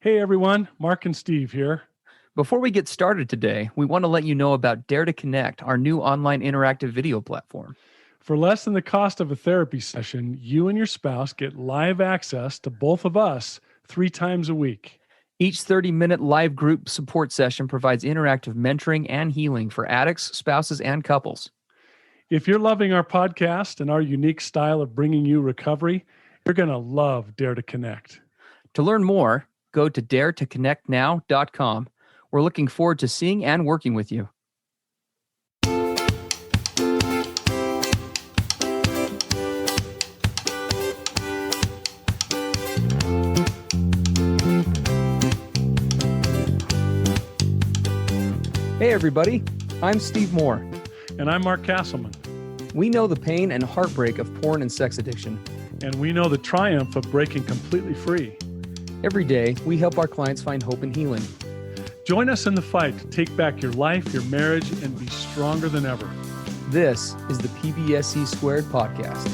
Hey everyone, Mark and Steve here. Before we get started today, we want to let you know about Dare to Connect, our new online interactive video platform. For less than the cost of a therapy session, you and your spouse get live access to both of us 3 times a week. Each 30-minute live group support session provides interactive mentoring and healing for addicts, spouses, and couples. If you're loving our podcast and our unique style of bringing you recovery, you're going to love Dare to Connect. To learn more, go to daretoconnectnow.com. We're looking forward to seeing and working with you. Hey everybody, I'm Steve Moore. And I'm Mark Castleman. We know the pain and heartbreak of porn and sex addiction. And we know the triumph of breaking completely free. Every day, we help our clients find hope and healing. Join us in the fight to take back your life, your marriage, and be stronger than ever. This is the PBSC Squared podcast.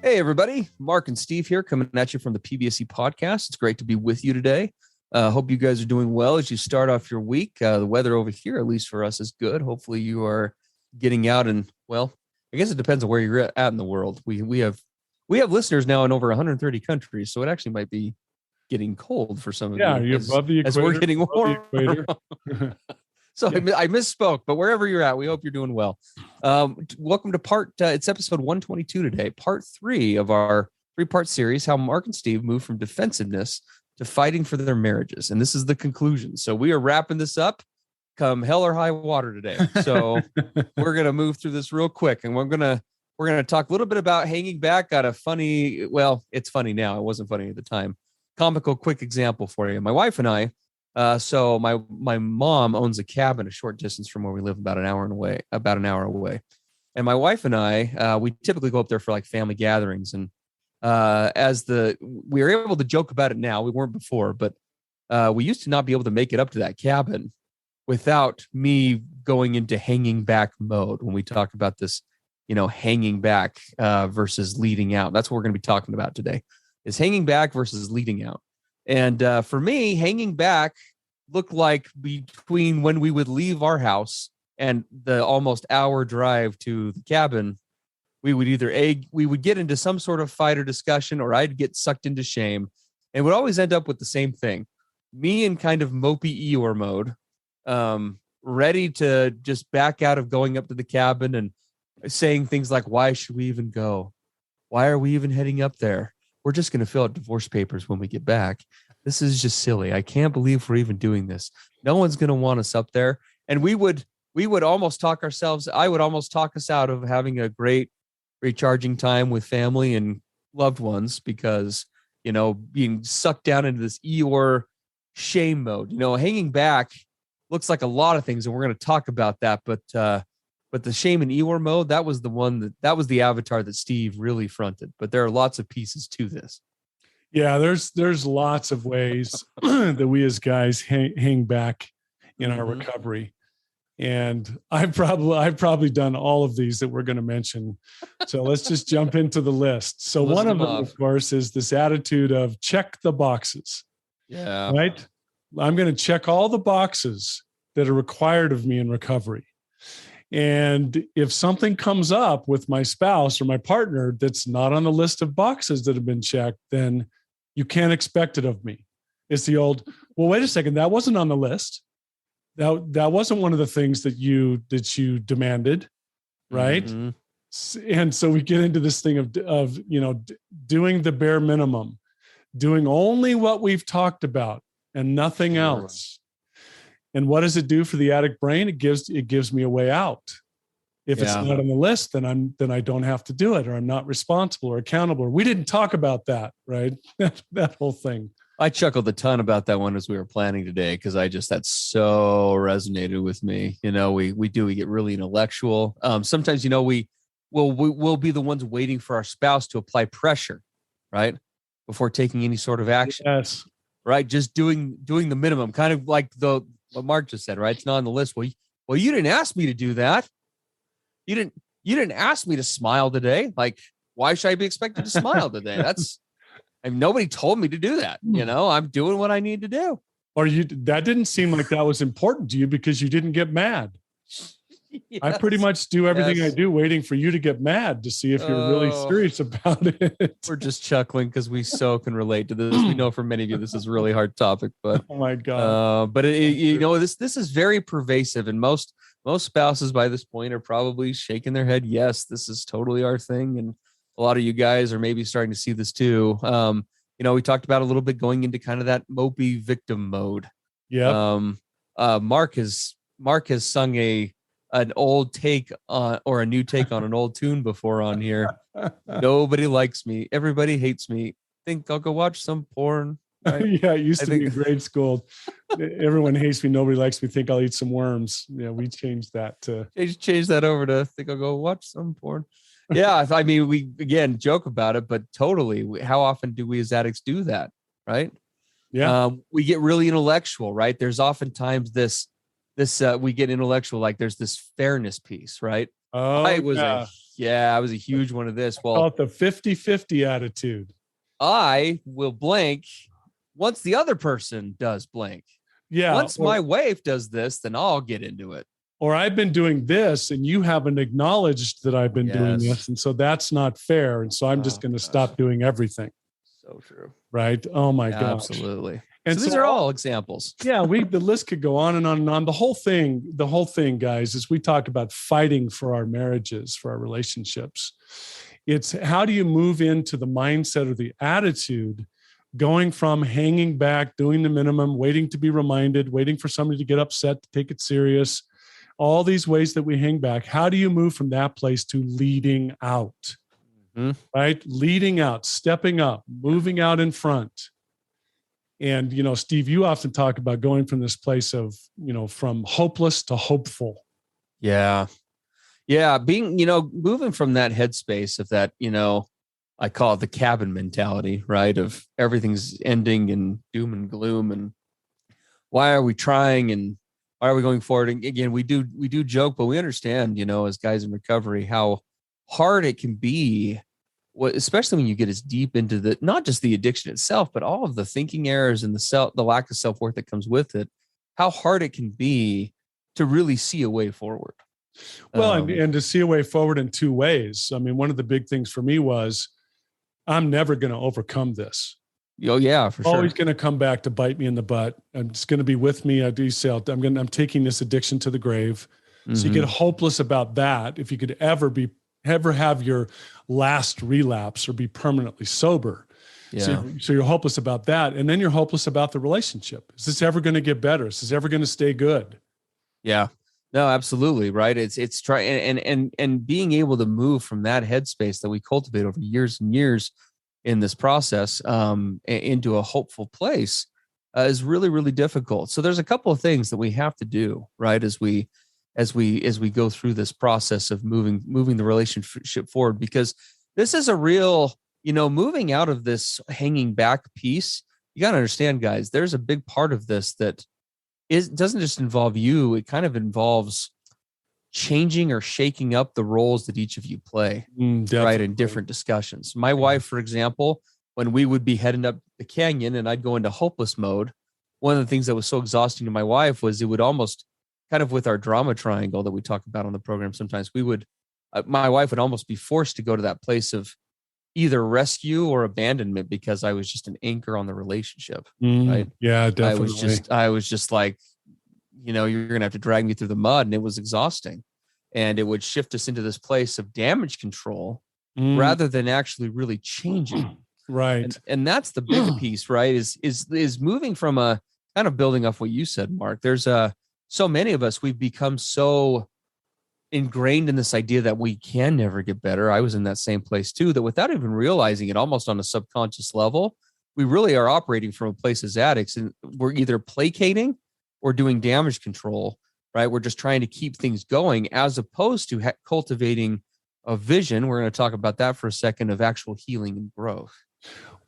Hey, everybody. Mark and Steve here coming at you from the PBSC podcast. It's great to be with you today. Hope you guys are doing well as you start off your week. The weather over here, at least for us, is good. Hopefully you are getting out and, well, I guess it depends on where you're at in the world. We have listeners now in over 130 countries, so it actually might be getting cold for some of you. Yeah, you're above the equator. As we're getting warmer. So yeah. I misspoke, but wherever you're at, we hope you're doing well. Welcome to it's episode 122 today, part 3 of our 3-part series, how Mark and Steve moved from defensiveness to fighting for their marriages. And this is the conclusion. So we are wrapping this up come hell or high water today. So we're going to move through this real quick, and we're going to talk a little bit about hanging back. Got a funny, well, it's funny now. It wasn't funny at the time. Comical quick example for you. My wife and I, so my mom owns a cabin a short distance from where we live, about an hour away. And my wife and I, we typically go up there for like family gatherings. And we are able to joke about it now. We weren't before, but we used to not be able to make it up to that cabin without me going into hanging back mode when we talk about this, hanging back versus leading out. That's what we're going to be talking about today, is hanging back versus leading out. And for me, hanging back looked like between when we would leave our house and the almost hour drive to the cabin, we would get into some sort of fight or discussion, or I'd get sucked into shame, and would always end up with the same thing. Me in kind of mopey Eeyore mode, ready to just back out of going up to the cabin and saying things like, why should we even go? Why are we even heading up there? We're just going to fill out divorce papers when we get back. This is just silly. I can't believe we're even doing this. No one's going to want us up there. And we would almost talk ourselves. I would almost talk us out of having a great recharging time with family and loved ones because, being sucked down into this Eeyore shame mode, hanging back looks like a lot of things. And we're going to talk about that. But the shame and Eeyore mode, that was the one that was the avatar that Steve really fronted. But there are lots of pieces to this. Yeah, there's lots of ways that we as guys hang back in our recovery. And I've probably done all of these that we're going to mention. So let's just jump into the list. So one of them, of course, is this attitude of check the boxes. Yeah. Right? I'm going to check all the boxes that are required of me in recovery. And if something comes up with my spouse or my partner that's not on the list of boxes that have been checked, then you can't expect it of me. It's the old, well, wait a second, that wasn't on the list. That wasn't one of the things that you demanded, right? Mm-hmm. And so we get into this thing of doing the bare minimum, doing only what we've talked about and nothing else. And what does it do for the addict brain? It gives me a way out. If it's not on the list, then I don't have to do it, or I'm not responsible or accountable. Or we didn't talk about that, right? That whole thing. I chuckled a ton about that one as we were planning today because that so resonated with me. We get really intellectual. Sometimes we'll be the ones waiting for our spouse to apply pressure, right? before taking any sort of action. Yes. Right. Just doing the minimum, kind of like what Mark just said, right? It's not on the list. Well, you didn't ask me to do that. You didn't ask me to smile today. Like, why should I be expected to smile today? And nobody told me to do that. I'm doing what I need to do. Or that didn't seem like that was important to you because you didn't get mad. Yes. I pretty much do everything I do waiting for you to get mad to see if you're really serious about it. We're just chuckling because we so can relate to this. We know for many of you, this is a really hard topic, but oh my God. But this is very pervasive, and most spouses by this point are probably shaking their head. Yes, this is totally our thing. And a lot of you guys are maybe starting to see this too. We talked about a little bit going into kind of that mopey victim mode. Yeah. Mark has sung an old take on, or a new take on an old tune before on here. Nobody likes me. Everybody hates me. Think I'll go watch some porn. Right? Yeah, it used to be in grade school. Everyone hates me. Nobody likes me. Think I'll eat some worms. Yeah, we changed that to change that over to think I'll go watch some porn. Yeah, I mean, we again joke about it, but totally. How often do we as addicts do that? Right? Yeah. We get really intellectual, right? There's oftentimes this we get intellectual, like there's this fairness piece, right? Oh, I was a huge one of this. Well, call it the 50-50 attitude. I will blank once the other person does blank. Yeah. Once my wife does this, then I'll get into it. Or I've been doing this and you haven't acknowledged that I've been doing this. And so that's not fair. And so I'm just going to stop doing everything. So true. Right. Oh my God. Absolutely. And so these are all examples. Yeah. The list could go on and on and on. The whole thing, guys, is we talk about fighting for our marriages, for our relationships. It's how do you move into the mindset or the attitude going from hanging back, doing the minimum, waiting to be reminded, waiting for somebody to get upset, to take it serious, all these ways that we hang back. How do you move from that place to leading out, right? Leading out, stepping up, moving out in front. And, Steve, you often talk about going from this place of, from hopeless to hopeful. Yeah. Yeah. Being, moving from that headspace of that, I call it the cabin mentality, right? Of everything's ending and doom and gloom. And why are we trying? And why are we going forward? And again, we do joke, but we understand, as guys in recovery, how hard it can be, especially when you get as deep into not just the addiction itself, but all of the thinking errors and the lack of self-worth that comes with it, how hard it can be to really see a way forward. Well, and to see a way forward in two ways. I mean, one of the big things for me was I'm never going to overcome this. Oh yeah, for sure. Always going to come back to bite me in the butt. It's going to be with me. I do say I'm taking this addiction to the grave. So you get hopeless about that. If you could ever have your last relapse or be permanently sober. Yeah. So you're hopeless about that. And then you're hopeless about the relationship. Is this ever going to get better? Is this ever going to stay good? Yeah. No, absolutely. Right. It's trying and being able to move from that headspace that we cultivate over years and years in this process into a hopeful place is really, really difficult. So there's a couple of things that we have to do, right? As we go through this process of moving the relationship forward, because this is a real, moving out of this hanging back piece. You got to understand, guys, there's a big part of this that doesn't just involve you. It kind of involves changing or shaking up the roles that each of you play, right, in different discussions. My wife, for example, when we would be heading up the canyon and I'd go into hopeless mode, one of the things that was so exhausting to my wife was it would almost kind of with our drama triangle that we talk about on the program. Sometimes my wife would almost be forced to go to that place of either rescue or abandonment because I was just an anchor on the relationship. Right. Yeah, definitely. I was just like, you're going to have to drag me through the mud, and it was exhausting. And it would shift us into this place of damage control rather than actually really changing. Right. And that's the big piece, right? Is moving from a kind of building off what you said, Mark. There's so many of us, we've become so ingrained in this idea that we can never get better. I was in that same place too, that without even realizing it, almost on a subconscious level, we really are operating from a place as addicts, and we're either placating or doing damage control, right? We're just trying to keep things going as opposed to cultivating a vision. We're going to talk about that for a second, of actual healing and growth.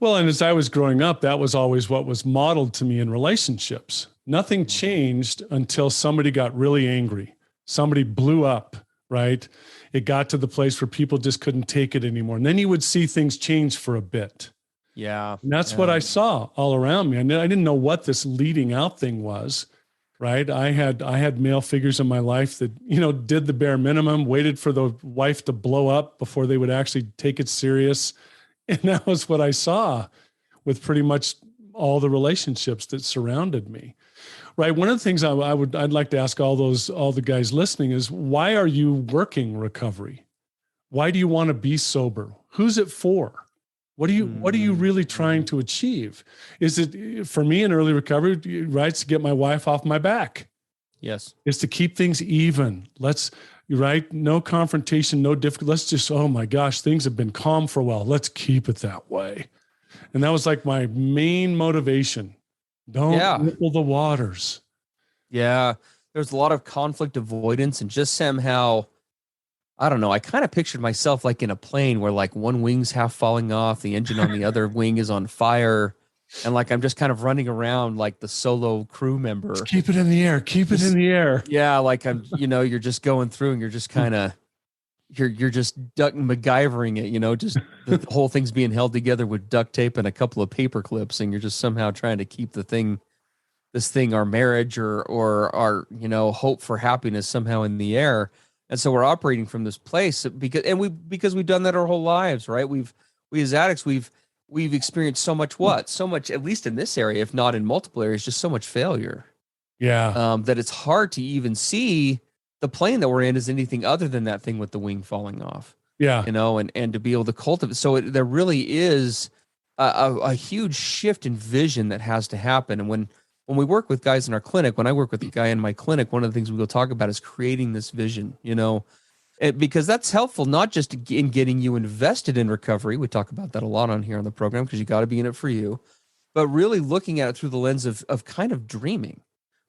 Well, and as I was growing up, that was always what was modeled to me in relationships. Nothing changed until somebody got really angry. Somebody blew up, right? It got to the place where people just couldn't take it anymore. And then you would see things change for a bit. Yeah. And that's what I saw all around me. I didn't know what this leading out thing was, right? I had male figures in my life that, did the bare minimum, waited for the wife to blow up before they would actually take it serious. And that was what I saw with pretty much all the relationships that surrounded me. Right. One of the things I'd like to ask all the guys listening is, why are you working recovery? Why do you want to be sober? Who's it for? What are you really trying to achieve? Is it, for me in early recovery, right, to get my wife off my back? Yes. Is to keep things even. Right? No confrontation, no difficult. Let's just, oh my gosh, things have been calm for a while. Let's keep it that way. And that was like my main motivation. Don't ripple the waters. Yeah. There's a lot of conflict avoidance, and just somehow, I don't know, I kind of pictured myself like in a plane where like one wing's half falling off, the engine on the other wing is on fire. And like, I'm just kind of running around like the solo crew member. Just keep it in the air. Keep it in the air. Yeah. Like you're just going through and you're just kind of, you're just MacGyvering it, just the whole thing's being held together with duct tape and a couple of paper clips. And you're just somehow trying to keep our marriage or our, hope for happiness somehow in the air. And so we're operating from this place because we've done that our whole lives, right? We as addicts, we've experienced so much, at least in this area, if not in multiple areas, just so much failure. Yeah. That it's hard to even see the plane that we're in is anything other than that thing with the wing falling off. Yeah. And to be able to cultivate. So there really is a huge shift in vision that has to happen. And when we work with guys in our clinic, when I work with a guy in my clinic, one of the things we will talk about is creating this vision, because that's helpful, not just in getting you invested in recovery. We talk about that a lot on here on the program, because you got to be in it for you, but really looking at it through the lens of kind of dreaming,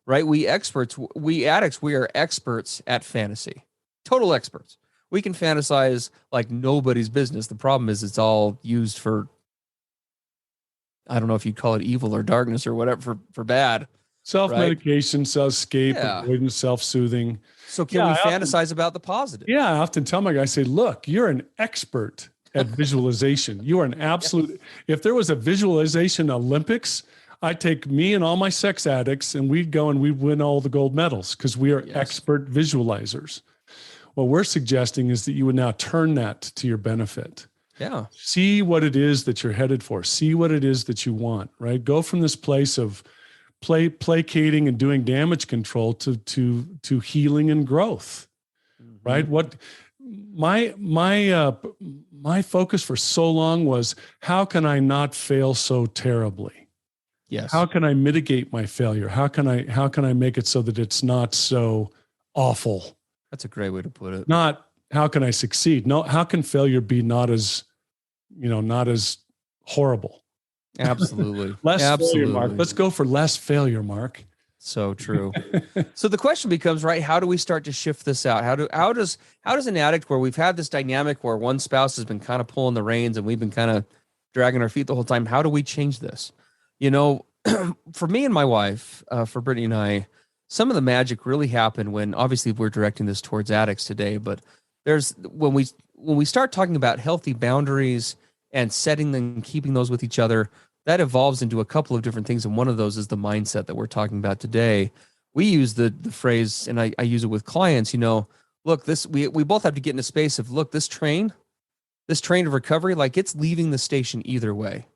right? We addicts, we are experts at fantasy, total experts. We can fantasize like nobody's business. The problem is it's all used for, I don't know if you'd call it evil or darkness or whatever, for bad. Self-medication, self-escape, avoidance, self-soothing. So can we fantasize about the positive? Yeah, I often tell my guys, say, look, you're an expert at visualization. You are an absolute, if there was a visualization Olympics, I'd take me and all my sex addicts and we'd go and we'd win all the gold medals, because we are expert visualizers. What we're suggesting is that you would now turn that to your benefit. Yeah. See what it is that you're headed for. See what it is that you want, right? Go from this place of placating and doing damage control to healing and growth, right? What my focus for so long was, how can I not fail so terribly? Yes. How can I mitigate my failure? How can I make it so that it's not so awful? That's a great way to put it. Not how can I succeed? No, how can failure be not as horrible? Absolutely. Failure, Mark. Let's go for less failure, Mark. So true. So the question becomes, right, how do we start to shift this out? How does an addict, where we've had this dynamic where one spouse has been kind of pulling the reins and we've been kind of dragging our feet the whole time, how do we change this? For me and my wife, for Brittany and I, some of the magic really happened when, obviously we're directing this towards addicts today, but when we start talking about healthy boundaries and setting them and keeping those with each other, that evolves into a couple of different things. And one of those is the mindset that we're talking about today. We use the phrase, and I use it with clients, look, we both have to get in a space of, look, this train of recovery, like, it's leaving the station either way,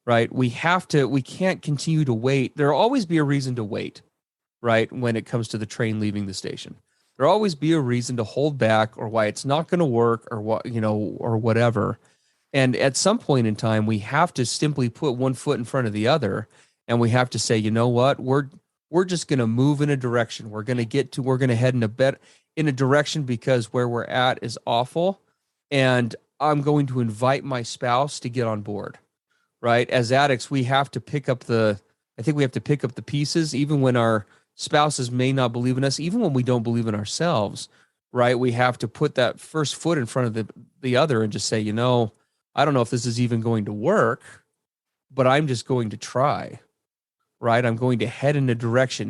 right? We can't continue to wait. There'll always be a reason to wait, right? When it comes to the train leaving the station, there'll always be a reason to hold back, or why it's not going to work, or what, or whatever. And at some point in time, we have to simply put one foot in front of the other, and we have to say, you know what, we're just going to move in a direction. We're going to head in a direction, because where we're at is awful, and I'm going to invite my spouse to get on board. Right? As addicts, we have to pick up the pieces, even when our spouses may not believe in us, even when we don't believe in ourselves. right? We have to put that first foot in front of the other and just say, I don't know if this is even going to work, but I'm just going to try, right? I'm going to head in a direction.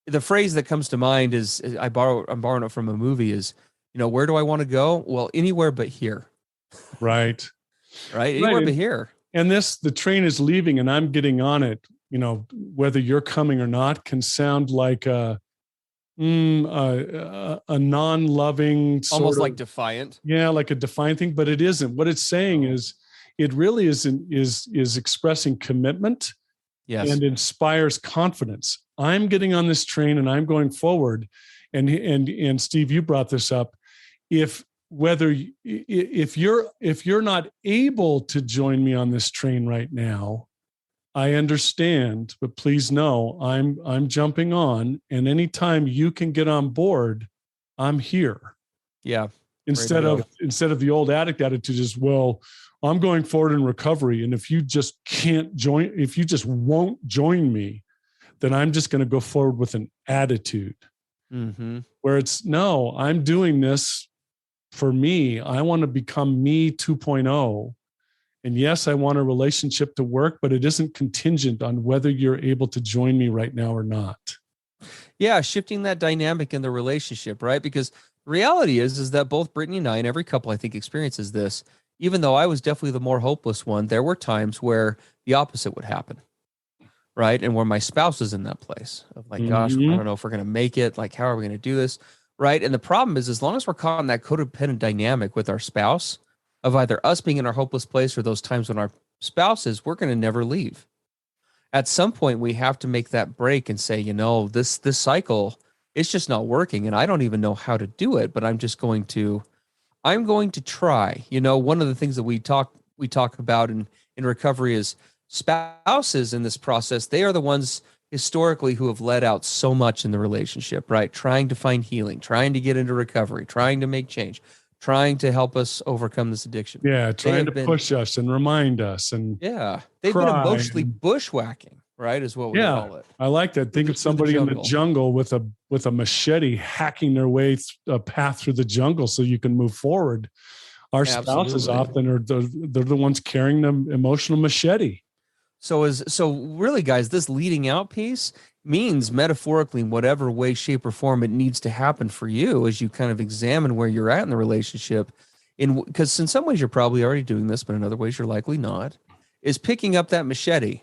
The phrase that comes to mind is, I'm borrowing it from a movie, is, where do I want to go? Well, anywhere but here. Right. Right. Anywhere but here. And the train is leaving and I'm getting on it, whether you're coming or not, can sound like a non-loving, almost like defiant. Yeah, like a defiant thing, but it isn't. What it's saying is, it really is expressing commitment. Yes. And inspires confidence. I'm getting on this train and I'm going forward. And Steve, you brought this up. If you're not able to join me on this train right now, I understand, but please know I'm jumping on, and anytime you can get on board, I'm here. Yeah. Instead of the old addict attitude is, well, I'm going forward in recovery, and if you just won't join me, then I'm just going to go forward with an attitude. Mm-hmm. Where it's, no, I'm doing this for me. I want to become me 2.0. And yes, I want a relationship to work, but it isn't contingent on whether you're able to join me right now or not. Yeah, shifting that dynamic in the relationship, right? Because the reality is that both Brittany and I, and every couple I think experiences this, even though I was definitely the more hopeless one, there were times where the opposite would happen, right? And where my spouse was in that place of like, gosh, I don't know if we're going to make it. Like, how are we going to do this, right? And the problem is, as long as we're caught in that codependent dynamic with our spouse, of either us being in our hopeless place or those times when our spouse is, we're going to never leave. At some point, we have to make that break and say, this cycle, it's just not working. And I don't even know how to do it, but I'm going to try. One of the things that we talk about in recovery is spouses in this process. They are the ones historically who have let out so much in the relationship, right? Trying to find healing, trying to get into recovery, trying to make change, trying to help us overcome this addiction. Yeah, trying to push us and remind us. And they've been emotionally bushwhacking, right, is what we call it. I like that. Think of somebody in the jungle with a machete hacking their way a path through the jungle so you can move forward. Our spouses often they're the ones carrying the emotional machete. So really, guys, this leading out piece means metaphorically, in whatever way, shape, or form it needs to happen for you as you kind of examine where you're at in the relationship. Because in some ways you're probably already doing this, but in other ways you're likely not, is picking up that machete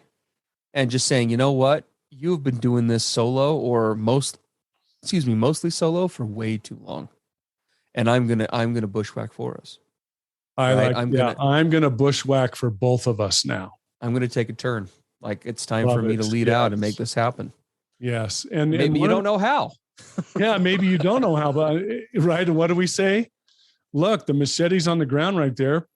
and just saying, you know what, you've been doing this solo or mostly solo for way too long. And I'm gonna bushwhack for us. I'm gonna bushwhack for both of us now. I'm gonna take a turn. Like, it's time for me to lead out and make this happen. Yes. And maybe you don't know how. Yeah, maybe you don't know how, but right. And what do we say? Look, the machete's on the ground right there.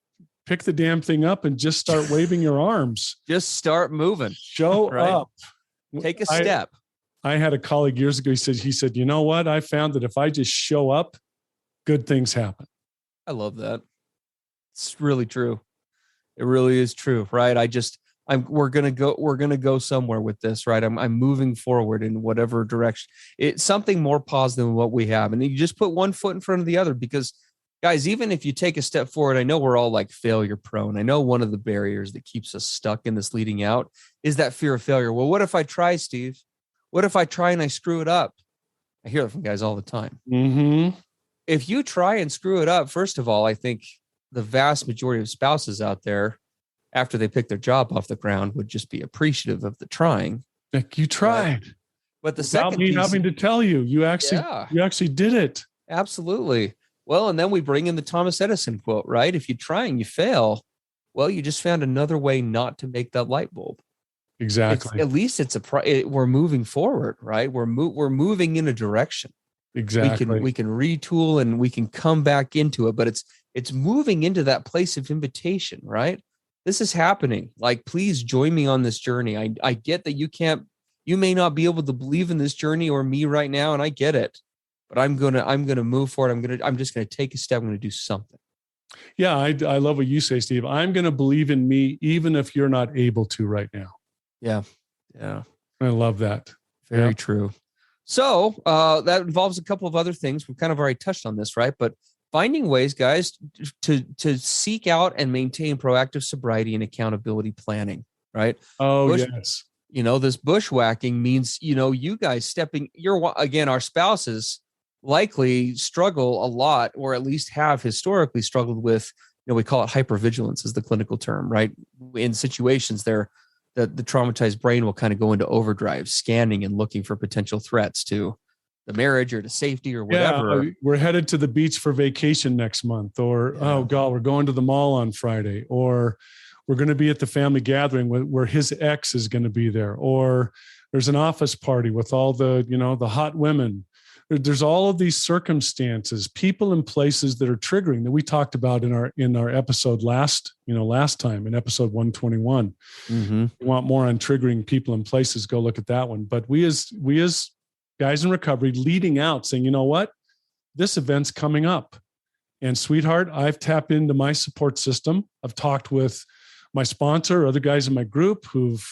Pick the damn thing up and just start waving your arms. Just start moving. Show up. Take a step. I had a colleague years ago. He said, you know what? I found that if I just show up, good things happen. I love that. It's really true. It really is true, right? We're gonna go somewhere with this, right? I'm moving forward in whatever direction. It's something more positive than what we have, and you just put one foot in front of the other. Because, guys, even if you take a step forward, I know we're all like failure prone. I know one of the barriers that keeps us stuck in this leading out is that fear of failure. Well, what if I try, Steve? What if I try and I screw it up? I hear that from guys all the time. Mm-hmm. If you try and screw it up, first of all, I think the vast majority of spouses out there, after they pick their job off the ground, would just be appreciative of the trying. Like, you tried. Right? But the without second me piece, having to tell you, you actually did it. Absolutely. Well, and then we bring in the Thomas Edison quote, right? If you try and you fail, well, you just found another way not to make that light bulb. Exactly. At least we're moving forward, right? We're moving in a direction. Exactly. We can retool and we can come back into it, but it's moving into that place of invitation, right? This is happening. Like, please join me on this journey. I get that you may not be able to believe in this journey or me right now, and I get it, but I'm gonna move forward. I'm just gonna take a step. I'm gonna do something. Yeah, I love what you say, Steve. I'm gonna believe in me, even if you're not able to right now. Yeah. Yeah. I love that. Very true. So that involves a couple of other things. We've kind of already touched on this, right? But finding ways, guys, to seek out and maintain proactive sobriety and accountability planning, right? Oh, yes. This bushwhacking means, you guys again, our spouses likely struggle a lot, or at least have historically struggled with, we call it hypervigilance is the clinical term, right? In situations there, the traumatized brain will kind of go into overdrive, scanning and looking for potential threats to the marriage or to safety or whatever. Yeah, we're headed to the beach for vacation next month, or, oh God, we're going to the mall on Friday, or we're going to be at the family gathering where his ex is going to be there, or there's an office party with all the, the hot women. There's all of these circumstances, people and places that are triggering that we talked about in our episode last time in episode 121. Mm-hmm. If you want more on triggering people and places, go look at that one. But we as guys in recovery leading out saying, you know what, this event's coming up. And sweetheart, I've tapped into my support system. I've talked with my sponsor, other guys in my group who've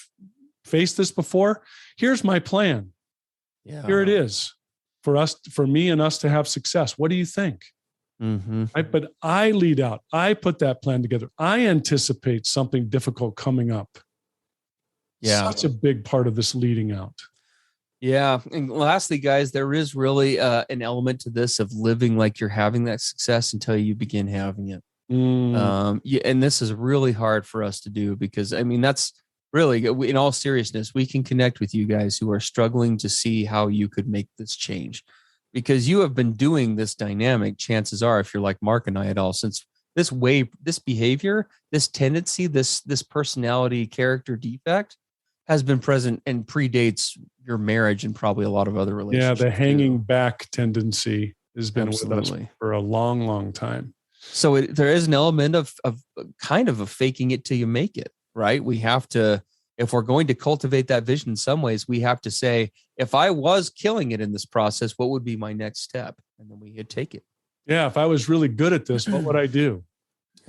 faced this before. Here's my plan. Yeah. Here it is for me and us to have success. What do you think? Mm-hmm. But I lead out. I put that plan together. I anticipate something difficult coming up. Yeah. Such a big part of this leading out. Yeah. And lastly, guys, there is really an element to this of living like you're having that success until you begin having it. And this is really hard for us to do because, that's really, in all seriousness, we can connect with you guys who are struggling to see how you could make this change, because you have been doing this dynamic. Chances are, if you're like Mark and I at all, since this behavior, this tendency, this personality character defect has been present and predates your marriage and probably a lot of other relationships. Yeah, the hanging back tendency has been Absolutely. with us for a long, long time. So there is an element of kind of a faking it till you make it, right? We have to, if we're going to cultivate that vision in some ways, we have to say, if I was killing it in this process, what would be my next step? And then we could take it. Yeah, if I was really good at this, what would I do?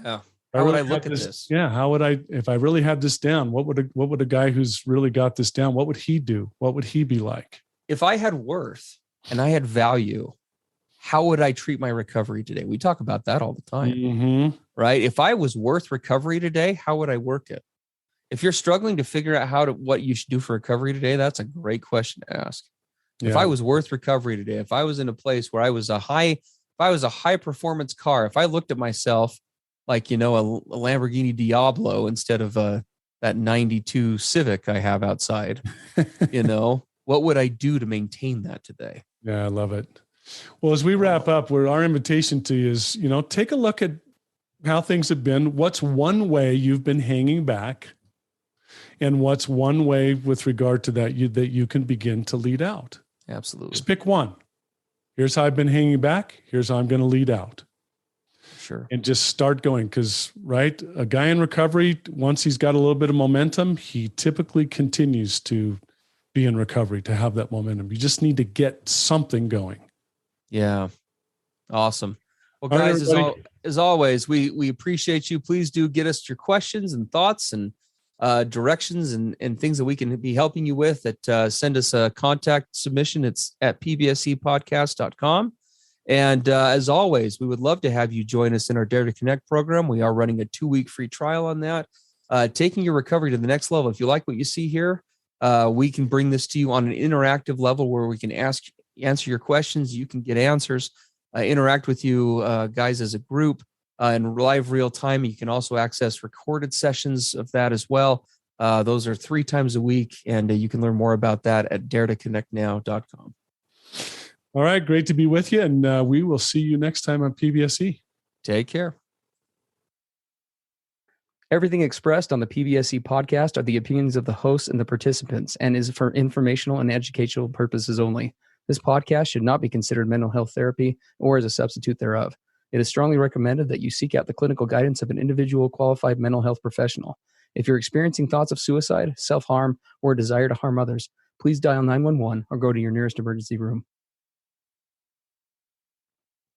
Yeah. How would I look at this? Yeah, how would I, if I really had this down, what would a guy who's really got this down, what would he do? What would he be like? If I had worth and I had value, how would I treat my recovery today? We talk about that all the time, right? If I was worth recovery today, how would I work it? If you're struggling to figure out what you should do for recovery today, that's a great question to ask. Yeah. If I was worth recovery today, if I was in a place where I was a high performance car, if I looked at myself like, a Lamborghini Diablo instead of that 92 Civic I have outside, what would I do to maintain that today? Yeah, I love it. Well, as we wrap up, our invitation to you is, take a look at how things have been. What's one way you've been hanging back? And what's one way with regard to that you can begin to lead out? Absolutely. Just pick one. Here's how I've been hanging back. Here's how I'm going to lead out. Sure. And just start going. Because, right, a guy in recovery, once he's got a little bit of momentum, he typically continues to be in recovery, to have that momentum. You just need to get something going. Yeah. Awesome. Well, guys, as always, we appreciate you. Please do get us your questions and thoughts and directions and things that we can be helping you with. Send us a contact submission. It's at pbsepodcast.com. And as always, we would love to have you join us in our Dare to Connect program. We are running a 2-week free trial on that, taking your recovery to the next level. If you like what you see here, we can bring this to you on an interactive level where we can answer your questions. You can get answers, interact with you guys as a group in live real time. You can also access recorded sessions of that as well. Those are 3 times a week, and you can learn more about that at daretoconnectnow.com. All right. Great to be with you. And we will see you next time on PBSE. Take care. Everything expressed on the PBSE podcast are the opinions of the hosts and the participants and is for informational and educational purposes only. This podcast should not be considered mental health therapy or as a substitute thereof. It is strongly recommended that you seek out the clinical guidance of an individual qualified mental health professional. If you're experiencing thoughts of suicide, self-harm, or a desire to harm others, please dial 911 or go to your nearest emergency room.